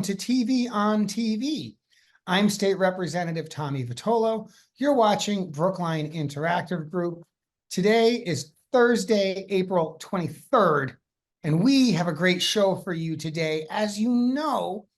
Welcome to TV on TV. I'm State Representative Tommy Vitolo. You're watching Brookline Interactive Group. Today is Thursday, April 23rd, and we have a great show for you today. As you know,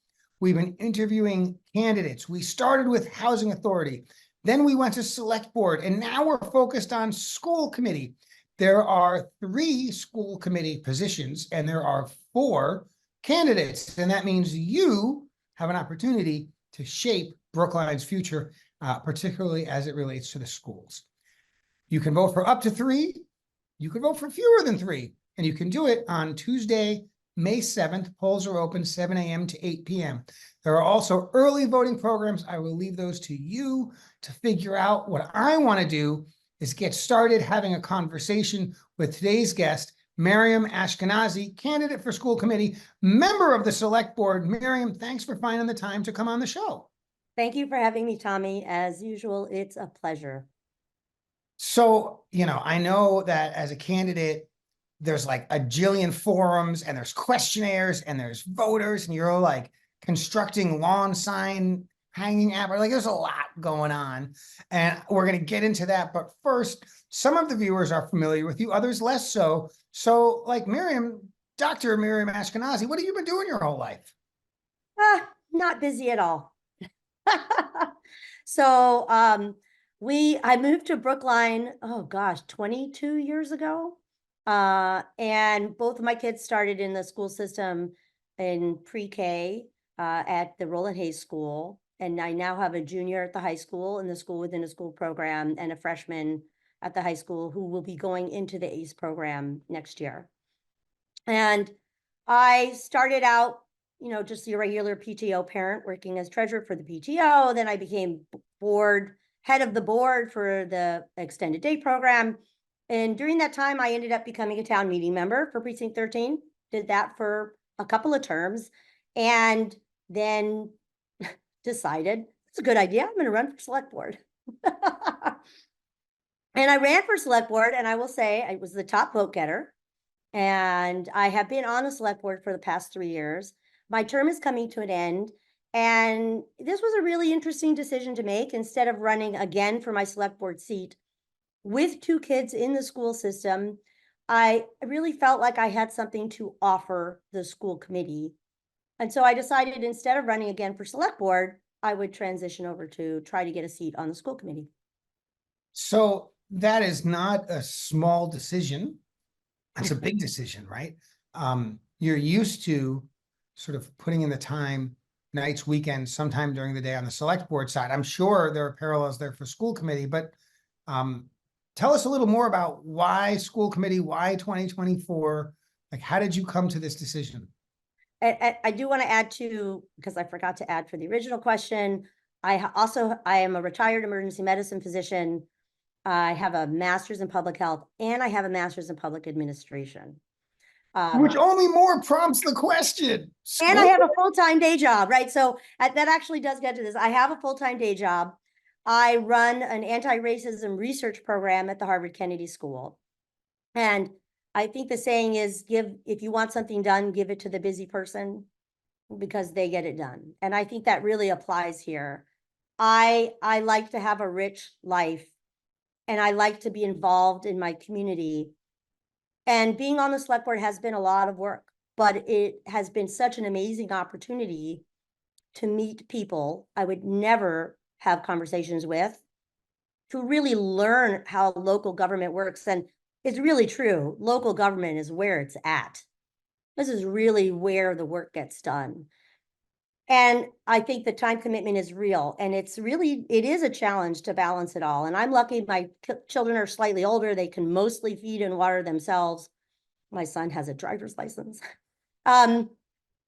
we've been interviewing candidates. We started with Housing Authority, then we went to Select Board, and now we're focused on School Committee. There are 3 school committee positions, and there are 4 candidates, and that means you have an opportunity to shape Brookline's future, particularly as it relates to the schools. You can vote for up to 3, you can vote for fewer than 3, and you can do it on Tuesday, May 7th. Polls are open 7 a.m. to 8 p.m. There are also early voting programs. I will leave those to you to figure out. What I want to do is get started having a conversation with today's guest, Miriam Aschkenasy, candidate for school committee, member of the Select Board. Miriam, thanks for finding the time to come on the show. Thank you for having me, Tommy. As usual, it's a pleasure. So, I know that as a candidate, there's like a jillion forums and there's questionnaires and there's voters and you're like constructing lawn sign hanging app, like there's a lot going on, and we're going to get into that. But first, some of the viewers are familiar with you, others less so. So like Miriam, Dr. Miriam Aschkenasy, what have you been doing your whole life? Not busy at all. So I moved to Brookline, 22 years ago. And both of my kids started in the school system in pre-K at the Roland Hayes School. And I now have a junior at the high school in the school within a school program and a freshman at the high school who will be going into the ACE program next year. And I started out, just your regular PTO parent working as treasurer for the PTO. Then I became head of the board for the extended day program. And during that time, I ended up becoming a town meeting member for Precinct 13, did that for a couple of terms, and then decided it's a good idea. I'm going to run for select board. And I ran for select board, and I will say I was the top vote getter. And I have been on the select board for the past 3 years. My term is coming to an end. And this was a really interesting decision to make. Instead of running again for my select board seat with 2 kids in the school system, I really felt like I had something to offer the school committee. And so I decided instead of running again for select board, I would transition over to try to get a seat on the school committee. So that is not a small decision. That's a big decision, right? You're used to sort of putting in the time, nights, weekends, sometime during the day on the select board side. I'm sure there are parallels there for school committee, but tell us a little more about why school committee, why 2024? Like, how did you come to this decision? I do want to add to, because I forgot to add for the original question, I am a retired emergency medicine physician. I have a master's in public health, and I have a master's in public administration. Which only more prompts the question. And I have a full-time day job, right? So that actually does get to this. I have a full-time day job. I run an anti-racism research program at the Harvard Kennedy School. And I think the saying is, if you want something done, give it to the busy person because they get it done. And I think that really applies here. I like to have a rich life, and I like to be involved in my community. And being on the select board has been a lot of work, but it has been such an amazing opportunity to meet people I would never have conversations with, to really learn how local government works. And it's really true. Local government is where it's at. This is really where the work gets done. And I think the time commitment is real. And it is a challenge to balance it all. And I'm lucky my children are slightly older. They can mostly feed and water themselves. My son has a driver's license.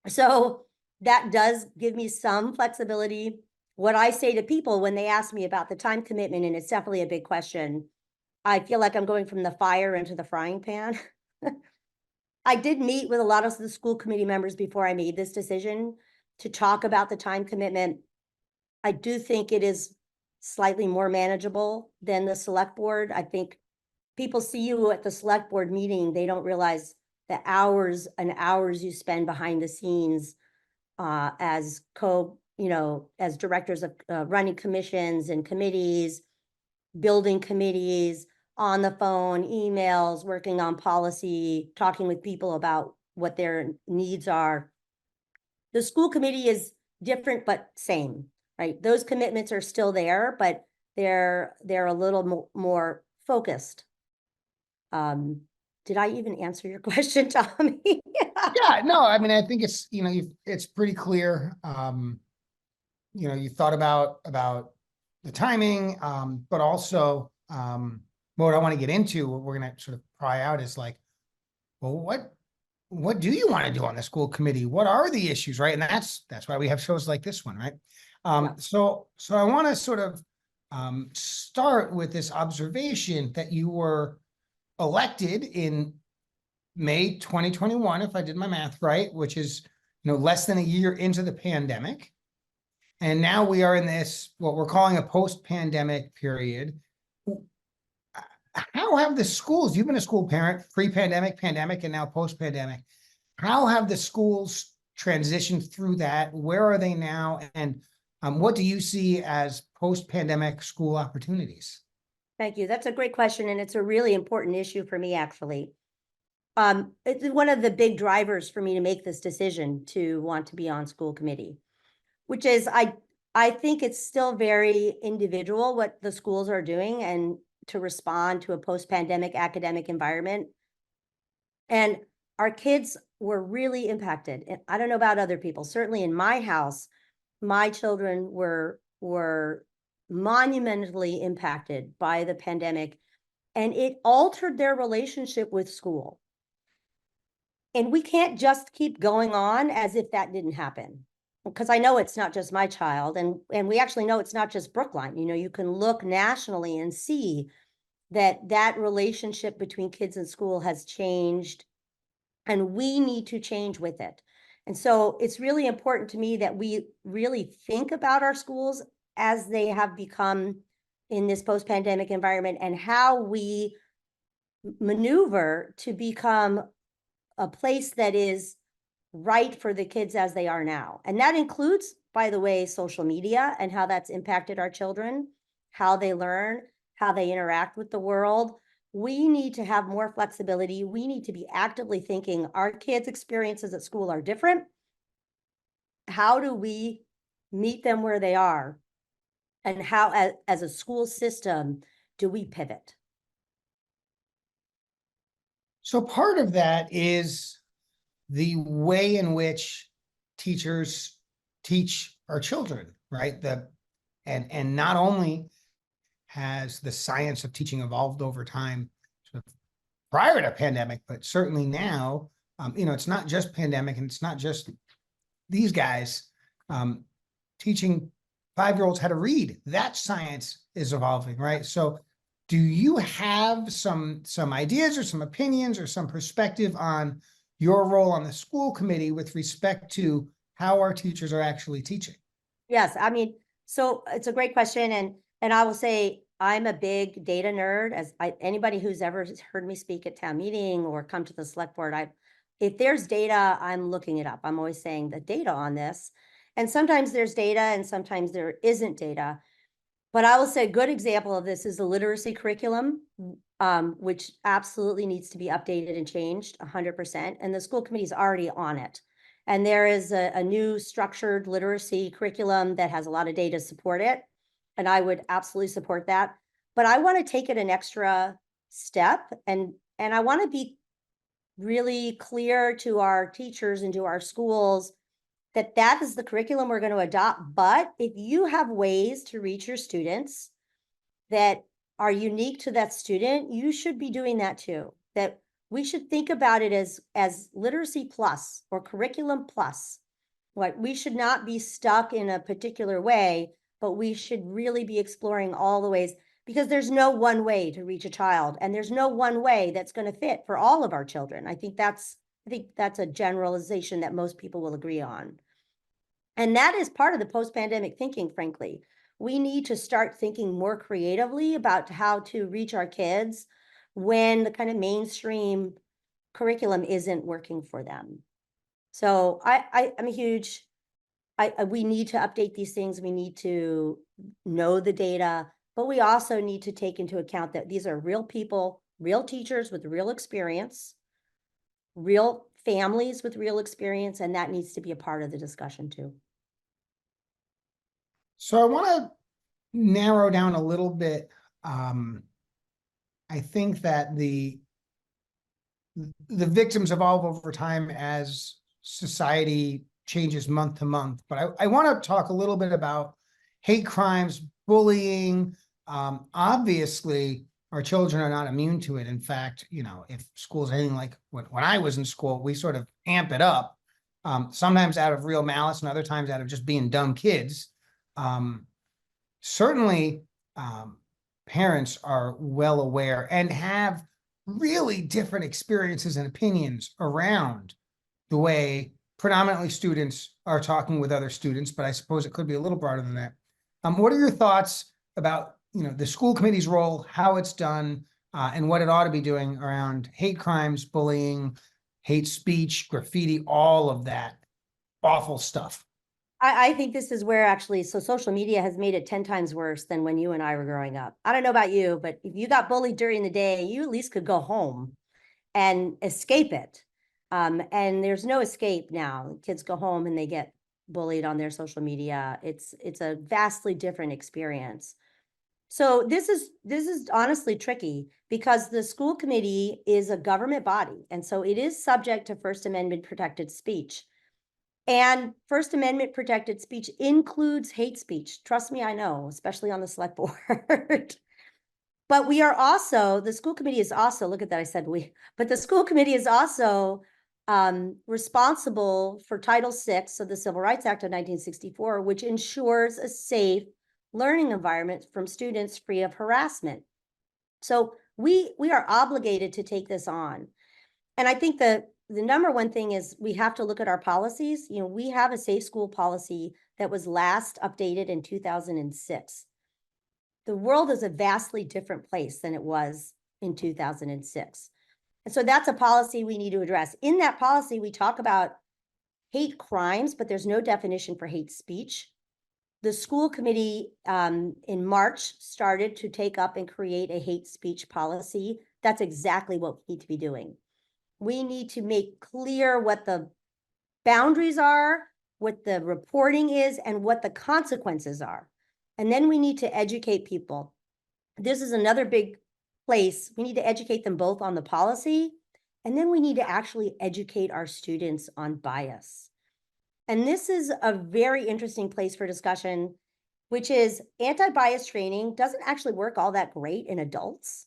So that does give me some flexibility. What I say to people when they ask me about the time commitment, and it's definitely a big question, I feel like I'm going from the fire into the frying pan. I did meet with a lot of the school committee members before I made this decision to talk about the time commitment. I do think it is slightly more manageable than the select board. I think people see you at the select board meeting, they don't realize the hours and hours you spend behind the scenes as as directors of running commissions and committees, building committees, on the phone, emails, working on policy, talking with people about what their needs are. The school committee is different, but same, right? Those commitments are still there, but they're a little more focused. Did I even answer your question, Tommy? Yeah, no, I mean, I think it's, it's pretty clear. You thought about the timing, but also, what I want to get into, what we're going to sort of pry out is like, well, what do you want to do on the school committee? What are the issues, right? And that's why we have shows like this one, right? So I want to sort of start with this observation that you were elected in May 2021, if I did my math right, which is, less than a year into the pandemic. And now we are in this, what we're calling a post-pandemic period. How have the schools, you've been a school parent, pre-pandemic, pandemic, and now post-pandemic. How have the schools transitioned through that? Where are they now? And what do you see as post-pandemic school opportunities? Thank you. That's a great question. And it's a really important issue for me, actually. It's one of the big drivers for me to make this decision to want to be on school committee, which is I think it's still very individual what the schools are doing and to respond to a post-pandemic academic environment. And our kids were really impacted. And I don't know about other people. Certainly in my house, my children were monumentally impacted by the pandemic, and it altered their relationship with school. And we can't just keep going on as if that didn't happen, because I know it's not just my child, and we actually know it's not just Brookline. You can look nationally and see that relationship between kids and school has changed, and we need to change with it. And so it's really important to me that we really think about our schools as they have become in this post-pandemic environment, and how we maneuver to become a place that is right for the kids as they are now. And that includes, by the way, social media and how that's impacted our children, how they learn, how they interact with the world. We need to have more flexibility. We need to be actively thinking our kids' experiences at school are different. How do we meet them where they are? And how, as a school system, do we pivot? So part of that is the way in which teachers teach our children, right? And not only has the science of teaching evolved over time sort of prior to pandemic, but certainly now, it's not just pandemic, and it's not just these guys teaching 5-year-olds how to read. That science is evolving, right? So do you have some ideas or some opinions or some perspective on your role on the school committee with respect to how our teachers are actually teaching? Yes, I mean, so it's a great question, and I will say I'm a big data nerd. Anybody who's ever heard me speak at town meeting or come to the select board, if there's data, I'm looking it up. I'm always saying the data on this, and sometimes there's data and sometimes there isn't data. But I will say a good example of this is the literacy curriculum, which absolutely needs to be updated and changed 100%. And the school committee is already on it. And there is a new structured literacy curriculum that has a lot of data to support it. And I would absolutely support that. But I want to take it an extra step. And I want to be really clear to our teachers and to our schools that is the curriculum we're going to adopt. But if you have ways to reach your students that are unique to that student, you should be doing that too. That we should think about it as literacy plus or curriculum plus. What we should not be stuck in a particular way, but we should really be exploring all the ways, because there's no one way to reach a child, and there's no one way that's going to fit for all of our children. I think that's a generalization that most people will agree on. And that is part of the post-pandemic thinking, frankly. We need to start thinking more creatively about how to reach our kids when the kind of mainstream curriculum isn't working for them. So I'm a huge we need to update these things. We need to know the data, but we also need to take into account that these are real people, real teachers with real experience, real families with real experience, and that needs to be a part of the discussion too. So I want to narrow down a little bit. I think that the victims evolve over time as society changes month to month. But I want to talk a little bit about hate crimes, bullying. Obviously, our children are not immune to it. In fact, you know, if school's anything like when I was in school, we sort of amp it up, sometimes out of real malice and other times out of just being dumb kids. Certainly, parents are well aware and have really different experiences and opinions around the way predominantly students are talking with other students, but I suppose it could be a little broader than that. What are your thoughts about, you know, the school committee's role, how it's done, and what it ought to be doing around hate crimes, bullying, hate speech, graffiti, all of that awful stuff? I think this is where actually, so social media has made it 10 times worse than when you and I were growing up. I don't know about you, but if you got bullied during the day, you at least could go home and escape it. And there's no escape now. Kids go home and they get bullied on their social media. It's a vastly different experience. So this is honestly tricky because the school committee is a government body, and so it is subject to First Amendment protected speech. And First Amendment protected speech includes hate speech. Trust me, I know, especially on the select board. But we are also, the school committee is also, look at that, I said we, but the school committee is also responsible for Title VI of the Civil Rights Act of 1964, which ensures a safe learning environment from students free of harassment. So we are obligated to take this on. And I think the number one thing is we have to look at our policies. You know, we have a safe school policy that was last updated in 2006. The world is a vastly different place than it was in 2006. And so that's a policy we need to address. In that policy, we talk about hate crimes, but there's no definition for hate speech. The school committee in March started to take up and create a hate speech policy. That's exactly what we need to be doing. We need to make clear what the boundaries are, what the reporting is, and what the consequences are. And then we need to educate people. This is another big place. We need to educate them both on the policy, and then we need to actually educate our students on bias. And this is a very interesting place for discussion, which is anti-bias training doesn't actually work all that great in adults.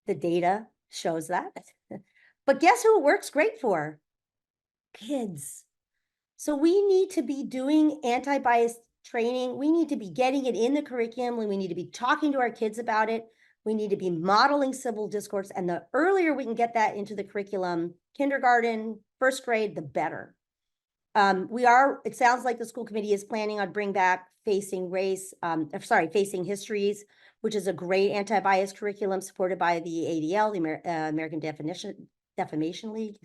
The data shows that. But guess who it works great for? Kids. So we need to be doing anti-bias training. We need to be getting it in the curriculum. We need to be talking to our kids about it. We need to be modeling civil discourse. And the earlier we can get that into the curriculum, kindergarten, first grade, the better. It sounds like the school committee is planning on bring back Facing Histories, which is a great anti-bias curriculum supported by the ADL, the American Defamation League,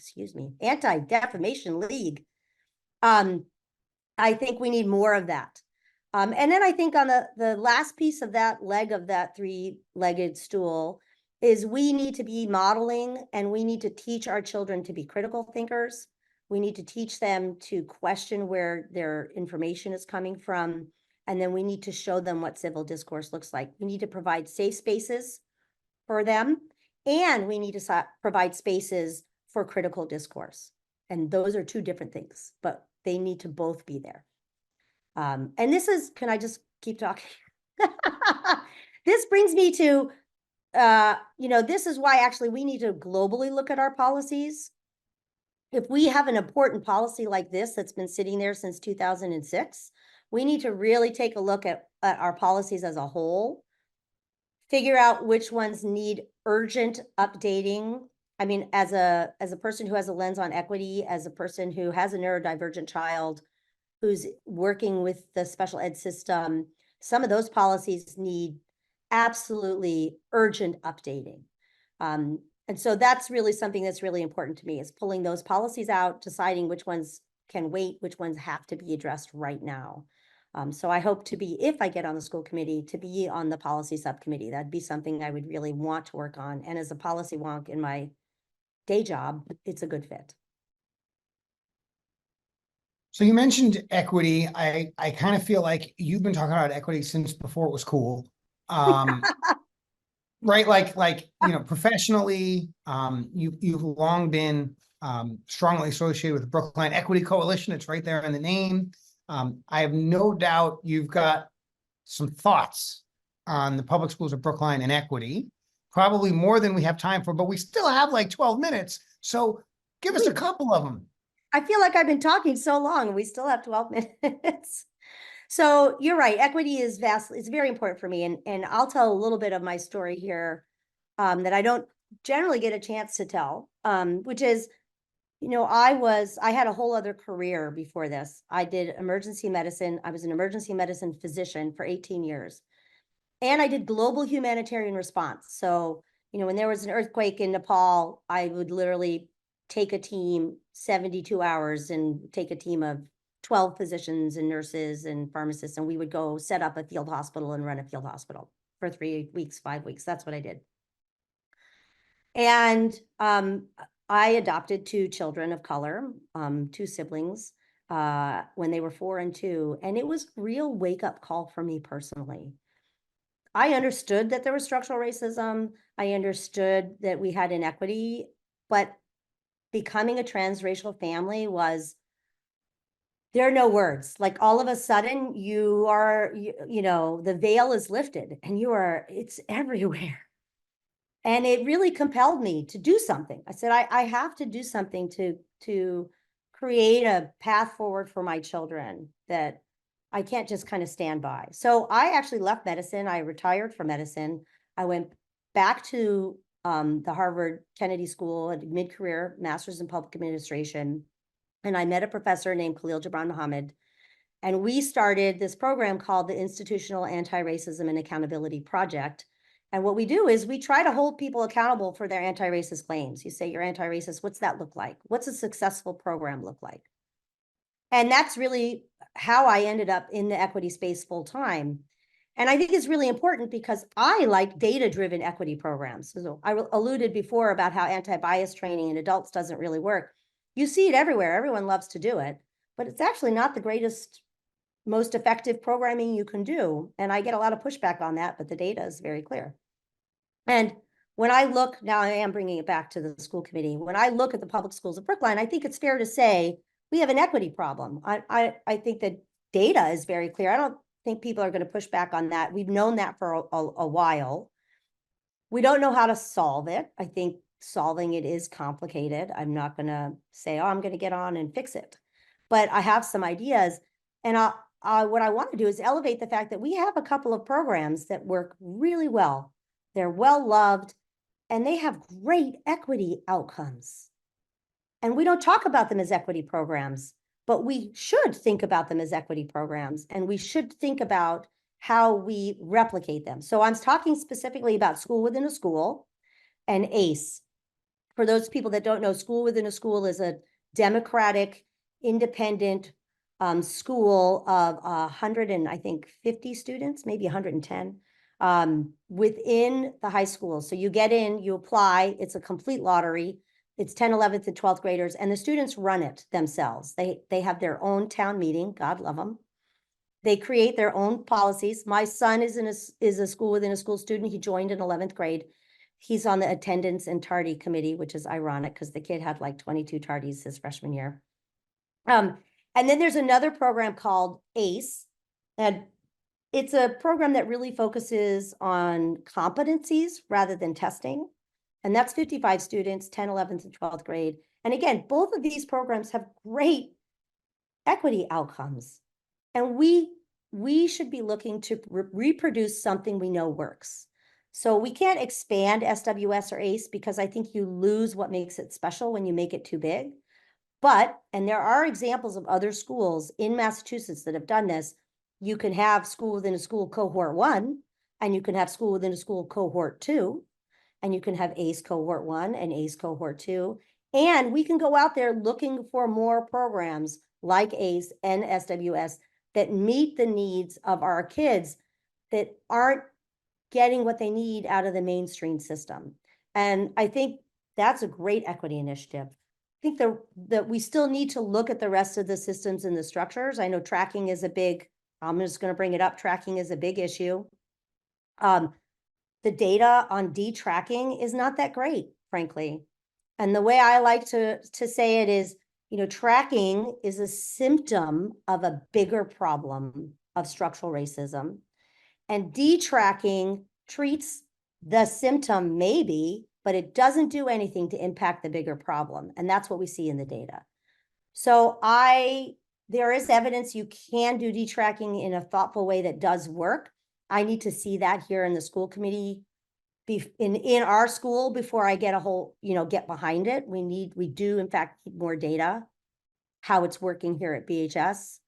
Anti-Defamation League. I think we need more of that. And then I think on the last piece of that leg of that three-legged stool is we need to be modeling and we need to teach our children to be critical thinkers. We need to teach them to question where their information is coming from. And then we need to show them what civil discourse looks like. We need to provide safe spaces for them. And we need to provide spaces for critical discourse. And those are two different things, but they need to both be there. And this is, can I just keep talking? This brings me to, this is why actually we need to globally look at our policies. If we have an important policy like this that's been sitting there since 2006, we need to really take a look at our policies as a whole, figure out which ones need urgent updating. I mean, as a person who has a lens on equity, as a person who has a neurodivergent child, who's working with the special ed system, some of those policies need absolutely urgent updating. And so that's really something that's really important to me, is pulling those policies out, deciding which ones can wait, which ones have to be addressed right now. So I hope to be, if I get on the school committee, to be on the policy subcommittee. That'd be something I would really want to work on. And as a policy wonk in my day job, it's a good fit. So you mentioned equity. I kind of feel like you've been talking about equity since before it was cool. Right, professionally, you've long been strongly associated with the Brookline Equity Coalition. It's right there in the name. I have no doubt you've got some thoughts on the public schools of Brookline and equity, probably more than we have time for, but we still have like 12 minutes. So give us a couple of them. I feel like I've been talking so long and we still have 12 minutes. So you're right. Equity is it's very important for me. And I'll tell a little bit of my story here that I don't generally get a chance to tell, which is, I had a whole other career before this. I did emergency medicine. I was an emergency medicine physician for 18 years. And I did global humanitarian response. So, when there was an earthquake in Nepal, I would literally take a team 72 hours and take a team of 12 physicians and nurses and pharmacists, and we would go set up a field hospital and run a field hospital for 3 weeks, 5 weeks. That's what I did. And I adopted 2 children of color, 2 siblings, when they were 4 and 2. And it was a real wake-up call for me personally. I understood that there was structural racism. I understood that we had inequity, but becoming a transracial family there are no words. Like all of a sudden the veil is lifted and it's everywhere. And it really compelled me to do something. I said, I have to do something to create a path forward for my children that I can't just kind of stand by. So I actually left medicine. I retired from medicine. I went back to the Harvard Kennedy School at mid-career master's in public administration. And I met a professor named Khalil Gibran Muhammad. And we started this program called the Institutional Anti-Racism and Accountability Project. And what we do is we try to hold people accountable for their anti-racist claims. You say you're anti-racist, what's that look like? What's a successful program look like? And that's really how I ended up in the equity space full time. And I think it's really important because I like data-driven equity programs. So I alluded before about how anti-bias training in adults doesn't really work. You see it everywhere. Everyone loves to do it, but it's actually not the greatest, most effective programming you can do. And I get a lot of pushback on that, but the data is very clear. And when I look, now I am bringing it back to the school committee. When I look at the public schools of Brookline, I think it's fair to say we have an equity problem. I think that data is very clear. I don't think people are going to push back on that. We've known that for a while. We don't know how to solve it. I think solving it is complicated. I'm not going to say, I'm going to get on and fix it. But I have some ideas. And what I want to do is elevate the fact that we have a couple of programs that work really well. They're well loved, and they have great equity outcomes. And we don't talk about them as equity programs, but we should think about them as equity programs, and we should think about how we replicate them. So I'm talking specifically about school within a school and ACE. For those people that don't know, school within a school is a democratic, independent school of 150 students, maybe 110 within the high school. So you get in, you apply, it's a complete lottery. It's 10th, 11th, and 12th graders, and the students run it themselves. They have their own town meeting, God love them. They create their own policies. My son is a school within a school student. He joined in 11th grade. He's on the attendance and tardy committee, which is ironic because the kid had like 22 tardies his freshman year. And then there's another program called ACE, and it's a program that really focuses on competencies rather than testing. And that's 55 students, 10th, 11th, and 12th grade. And again, both of these programs have great equity outcomes. And we should be looking to reproduce something we know works. So we can't expand SWS or ACE because I think you lose what makes it special when you make it too big. But, and there are examples of other schools in Massachusetts that have done this. You can have school within a school cohort 1, and you can have school within a school cohort 2, and you can have ACE cohort 1 and ACE cohort 2. And we can go out there looking for more programs like ACE and SWS that meet the needs of our kids that aren't getting what they need out of the mainstream system. And I think that's a great equity initiative. I think that we still need to look at the rest of the systems and the structures. I know tracking is a big, I'm just going to bring it up. Tracking is a big issue. The data on detracking is not that great, frankly. And the way I like to say it is, tracking is a symptom of a bigger problem of structural racism. And detracking treats the symptom maybe, but it doesn't do anything to impact the bigger problem. And that's what we see in the data. So there is evidence you can do detracking in a thoughtful way that does work. I need to see that here in the school committee in our school before I get get behind it. We do in fact need more data, how it's working here at BHS.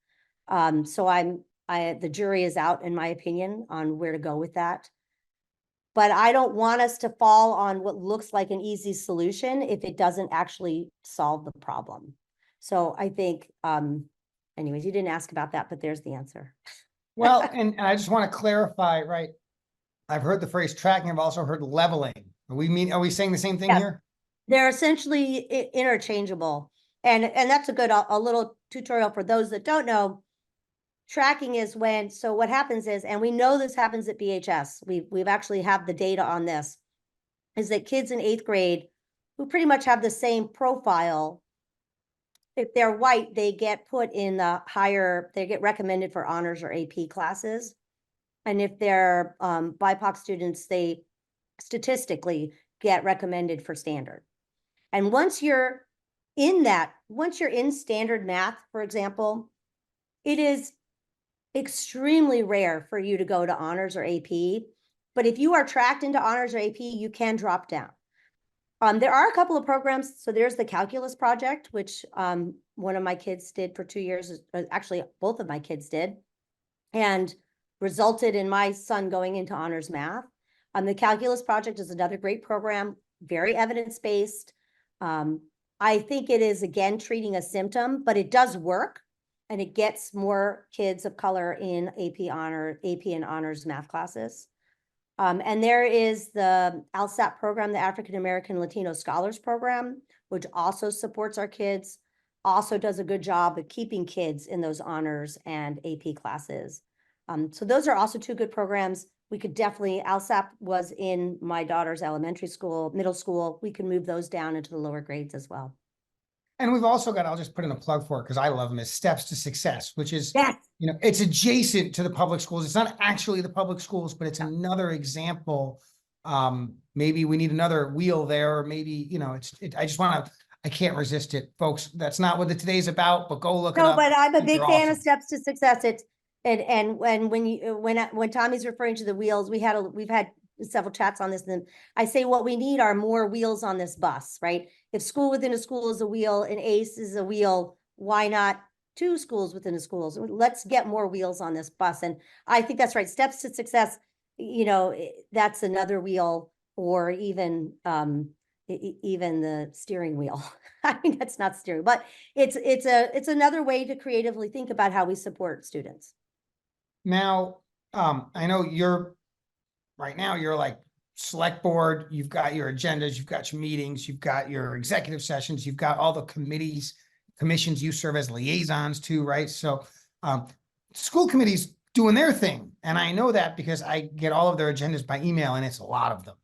So the jury is out, in my opinion, on where to go with that. But I don't want us to fall on what looks like an easy solution if it doesn't actually solve the problem. So I think, anyways, you didn't ask about that, but there's the answer. Well, and I just want to clarify, right? I've heard the phrase tracking. I've also heard leveling. Are we saying the same thing here? They're essentially interchangeable. And that's a little tutorial for those that don't know. Tracking is so what happens is, and we know this happens at BHS, we've actually have the data on this, is that kids in 8th grade who pretty much have the same profile, if they're white, they get put in they get recommended for honors or AP classes. And if they're BIPOC students, they statistically get recommended for standard. And once you're in standard math, for example, it is extremely rare for you to go to honors or AP. But if you are tracked into honors or AP, you can drop down. There are a couple of programs. So there's the calculus project, which one of my kids did for 2 years. Actually, both of my kids did, and resulted in my son going into honors math. The calculus project is another great program, very evidence-based. I think it is, again, treating a symptom, but it does work. And it gets more kids of color in AP and honors math classes. And there is the ALSAP program, the African American Latino Scholars Program, which also supports our kids, also does a good job of keeping kids in those honors and AP classes. So those are also 2 good programs. We could definitely, ALSAP was in my daughter's elementary school, middle school. We can move those down into the lower grades as well. And we've also got, I'll just put in a plug for it because I love them, is Steps to Success, which is, Yes. It's adjacent to the public schools. It's not actually the public schools, but it's another example. Maybe we need another wheel there, or maybe, I can't resist it, folks. That's not what today's about, but go look it up. No, but I'm a big fan awesome. of Steps to Success. When Tommy's referring to the wheels, we've had several chats on this, and I say what we need are more wheels on this bus, right? If school within a school is a wheel and ACE is a wheel, why not 2 schools within a school? So let's get more wheels on this bus. And I think that's right. Steps to Success, that's another wheel, or even the steering wheel. I mean, that's not steering, but it's another way to creatively think about how we support students. Now, I know right now you're like select board, you've got your agendas, you've got your meetings, you've got your executive sessions, you've got all the commissions you serve as liaisons to, right? So school committees doing their thing. And I know that because I get all of their agendas by email, and it's a lot of them,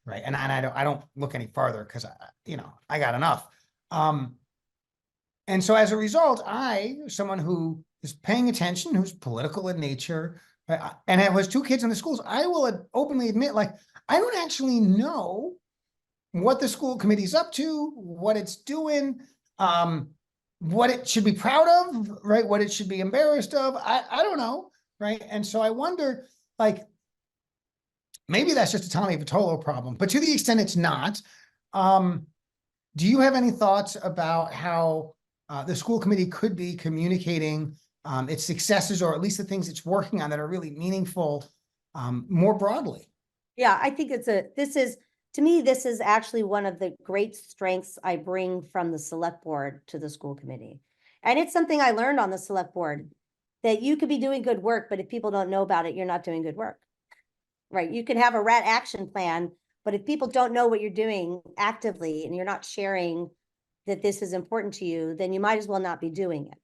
right? And I don't look any farther because I got enough. And so as a result, someone who is paying attention, who's political in nature, and has 2 kids in the schools, I will openly admit, I don't actually know what the school committee's up to, what it's doing, what it should be proud of, right? What it should be embarrassed of. I don't know, right? And so I wonder, maybe that's just a Tommy Vitolo problem, but to the extent it's not, do you have any thoughts about how the school committee could be communicating its successes, or at least the things it's working on that are really meaningful, more broadly? Yeah, I think to me, this is actually one of the great strengths I bring from the select board to the school committee, And it's something I learned on the select board, that you could be doing good work, but if people don't know about it, you're not doing good work. Right? You can have a rat action plan, but if people don't know what you're doing actively and you're not sharing that this is important to you, then you might as well not be doing it.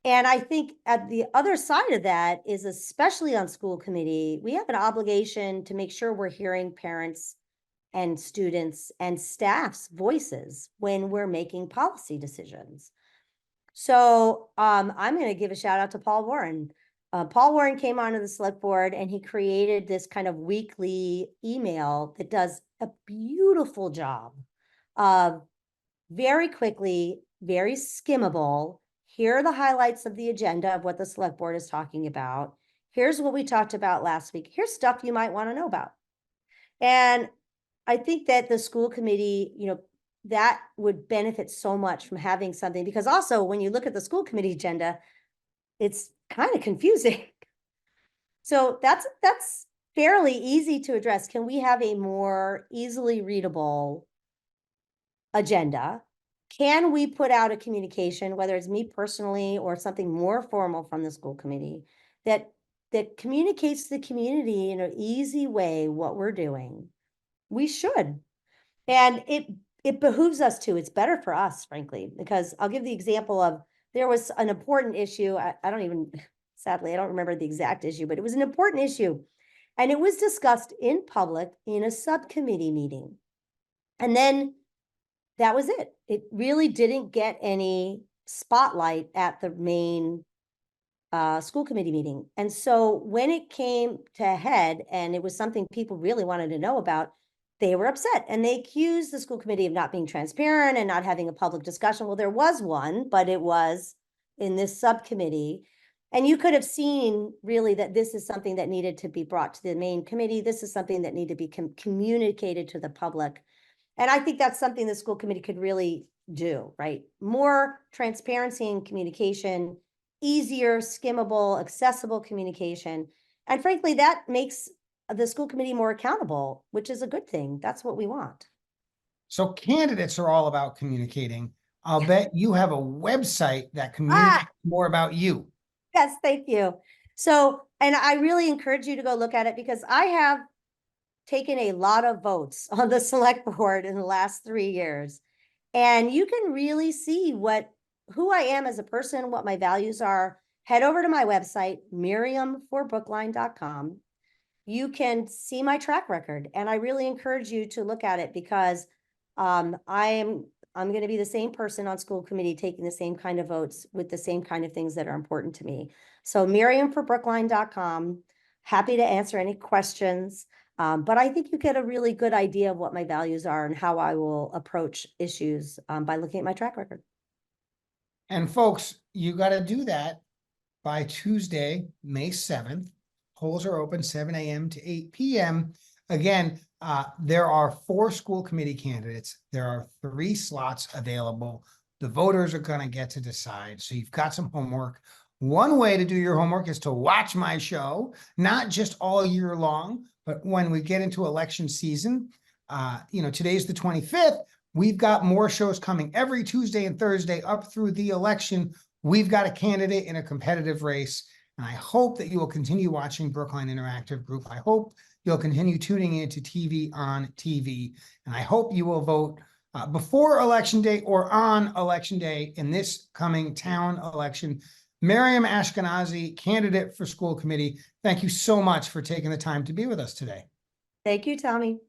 And I think at the other side of that is, especially on school committee, we have an obligation to make sure we're hearing parents and students and staff's voices when we're making policy decisions. So I'm going to give a shout out to Paul Warren. Paul Warren came onto the select board and he created this kind of weekly email that does a beautiful job of very quickly, very skimmable. Here are the highlights of the agenda of what the select board is talking about. Here's what we talked about last week. Here's stuff you might want to know about. And I think that the school committee, that would benefit so much from having something, because also when you look at the school committee agenda, it's kind of confusing. So that's fairly easy to address. Can we have a more easily readable agenda? Can we put out a communication, whether it's me personally or something more formal from the school committee, that communicates to the community in an easy way what we're doing? We should. And it behooves us to. It's better for us, frankly, because I'll give the example of, there was an important issue. Sadly, I don't remember the exact issue, but it was an important issue. And it was discussed in public in a subcommittee meeting. And then that was it. It really didn't get any spotlight at the main school committee meeting. And so when it came to a head and it was something people really wanted to know about, they were upset and they accused the school committee of not being transparent and not having a public discussion. Well, there was one, but it was in this subcommittee. And you could have seen really that this is something that needed to be brought to the main committee. This is something that needed to be communicated to the public. And I think that's something the school committee could really do, right? More transparency and communication, easier, skimmable, accessible communication. And frankly, that makes the school committee more accountable, which is a good thing. That's what we want. So candidates are all about communicating. I'll bet you have a website that communicates more about you. Yes, thank you. So, and I really encourage you to go look at it, because I have taken a lot of votes on the select board in the last 3 years. And you can really see who I am as a person, what my values are. Head over to my website, miriamforbrookline.com. You can see my track record. And I really encourage you to look at it, because I'm going to be the same person on school committee, taking the same kind of votes with the same kind of things that are important to me. So miriamforbrookline.com. Happy to answer any questions. But I think you get a really good idea of what my values are and how I will approach issues by looking at my track record. And folks, you got to do that by Tuesday, May 7th. Polls are open 7 a.m. to 8 p.m. Again, there are 4 school committee candidates. There are 3 slots available. The voters are going to get to decide. So you've got some homework. One way to do your homework is to watch my show, not just all year long, but when we get into election season. Today's the 25th. We've got more shows coming every Tuesday and Thursday up through the election. We've got a candidate in a competitive race. And I hope that you will continue watching Brookline Interactive Group. I hope you'll continue tuning into TV on TV. And I hope you will vote before Election Day or on Election Day in this coming town election. Miriam Aschkenasy, candidate for school committee, thank you so much for taking the time to be with us today. Thank you, Tommy.